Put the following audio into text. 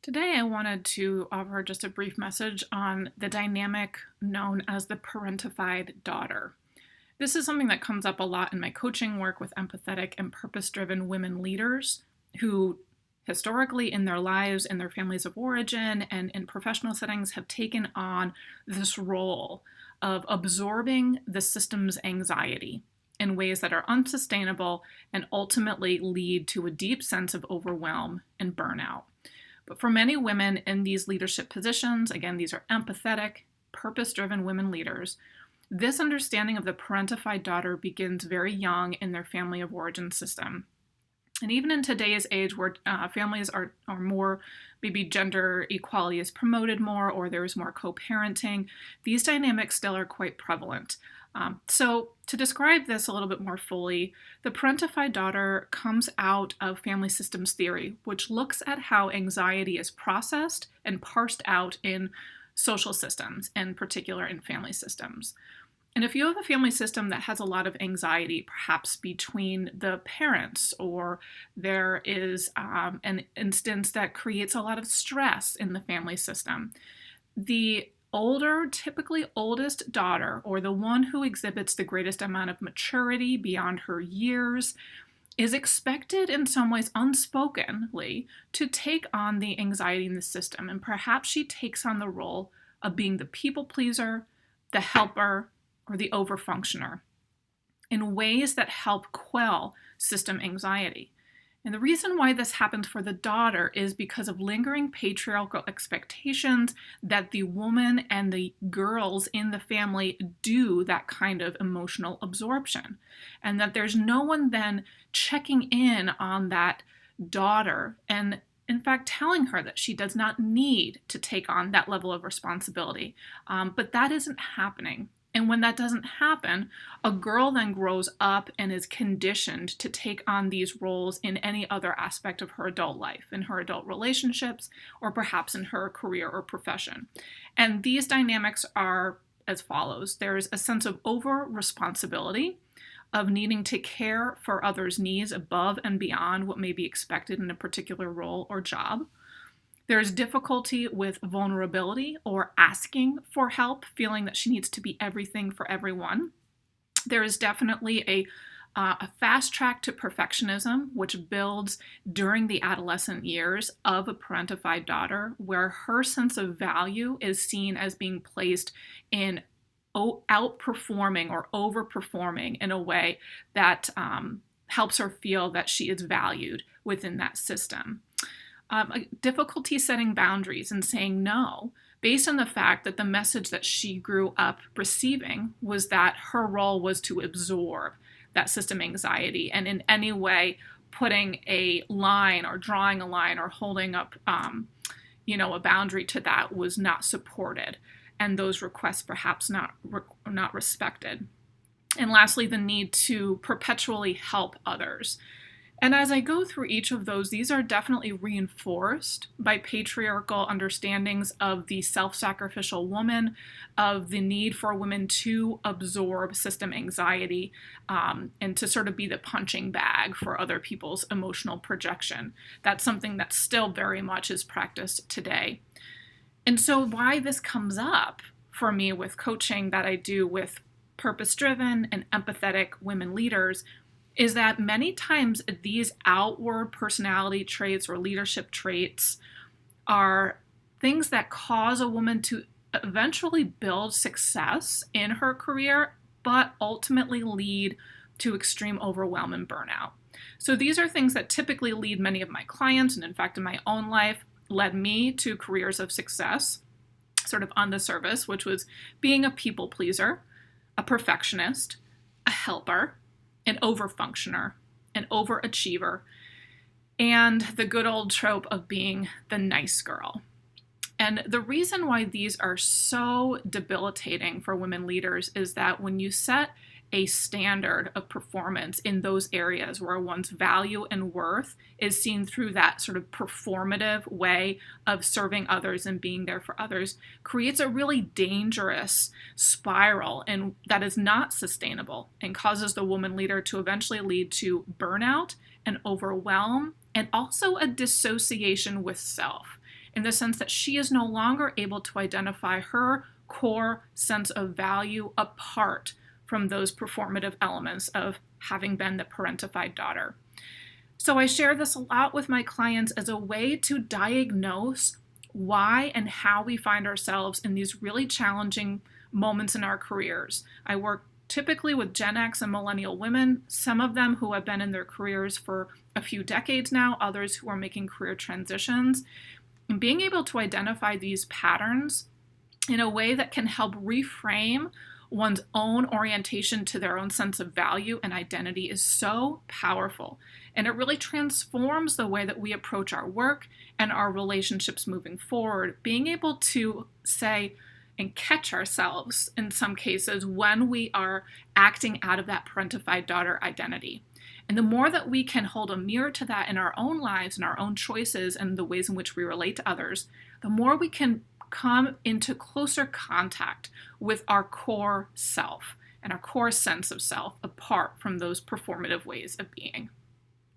Today, I wanted to offer just a brief message on the dynamic known as the parentified daughter. This is something that comes up a lot in my coaching work with empathetic and purpose driven women leaders who, historically, in their lives, in their families of origin, and in professional settings, have taken on this role of absorbing the system's anxiety in ways that are unsustainable and ultimately lead to a deep sense of overwhelm and burnout. But for many women in these leadership positions, again, these are empathetic, purpose driven women leaders, this understanding of the parentified daughter begins very young in their family of origin system. And even in today's age where families are more, maybe gender equality is promoted more or there is more co-parenting, these dynamics still are quite prevalent. So to describe this a little bit more fully, the parentified daughter comes out of family systems theory, which looks at how anxiety is processed and parsed out in social systems, in particular in family systems. And if you have a family system that has a lot of anxiety, perhaps between the parents, or there is an instance that creates a lot of stress in the family system, the older, typically oldest daughter, or the one who exhibits the greatest amount of maturity beyond her years, is expected in some ways unspokenly to take on the anxiety in the system. And perhaps she takes on the role of being the people pleaser, the helper, or the overfunctioner in ways that help quell system anxiety. And the reason why this happens for the daughter is because of lingering patriarchal expectations that the woman and the girls in the family do that kind of emotional absorption, and that there's no one then checking in on that daughter and in fact telling her that she does not need to take on that level of responsibility. But that isn't happening. And when that doesn't happen, a girl then grows up and is conditioned to take on these roles in any other aspect of her adult life, in her adult relationships, or perhaps in her career or profession. And these dynamics are as follows. There's a sense of over-responsibility, of needing to care for others' needs above and beyond what may be expected in a particular role or job. There's difficulty with vulnerability or asking for help, feeling that she needs to be everything for everyone. There is definitely a fast track to perfectionism, which builds during the adolescent years of a parentified daughter, where her sense of value is seen as being placed in outperforming or overperforming in a way that helps her feel that she is valued within that system. Difficulty setting boundaries and saying no, based on the fact that the message that she grew up receiving was that her role was to absorb that system anxiety, and in any way putting a line or drawing a line or holding up a boundary to that was not supported, and those requests perhaps not respected. And lastly, the need to perpetually help others. And as I go through each of those, these are definitely reinforced by patriarchal understandings of the self-sacrificial woman, of the need for women to absorb system anxiety, and to sort of be the punching bag for other people's emotional projection. That's something that still very much is practiced today. And so why this comes up for me with coaching that I do with purpose-driven and empathetic women leaders is that many times these outward personality traits or leadership traits are things that cause a woman to eventually build success in her career, but ultimately lead to extreme overwhelm and burnout. So these are things that typically lead many of my clients, and in fact in my own life, led me to careers of success, sort of on the surface, which was being a people pleaser, a perfectionist, a helper, an overfunctioner, an overachiever, and the good old trope of being the nice girl. And the reason why these are so debilitating for women leaders is that when you set a standard of performance in those areas where one's value and worth is seen through that sort of performative way of serving others and being there for others, creates a really dangerous spiral and that is not sustainable and causes the woman leader to eventually lead to burnout and overwhelm and also a dissociation with self. in the sense that she is no longer able to identify her core sense of value apart from those performative elements of having been the parentified daughter. So I share this a lot with my clients as a way to diagnose why and how we find ourselves in these really challenging moments in our careers. I work typically with Gen X and millennial women, some of them who have been in their careers for a few decades now, others who are making career transitions. And being able to identify these patterns in a way that can help reframe one's own orientation to their own sense of value and identity is so powerful. And it really transforms the way that we approach our work and our relationships moving forward. Being able to say and catch ourselves in some cases when we are acting out of that parentified daughter identity. And the more that we can hold a mirror to that in our own lives and our own choices and the ways in which we relate to others, the more we can come into closer contact with our core self and our core sense of self apart from those performative ways of being.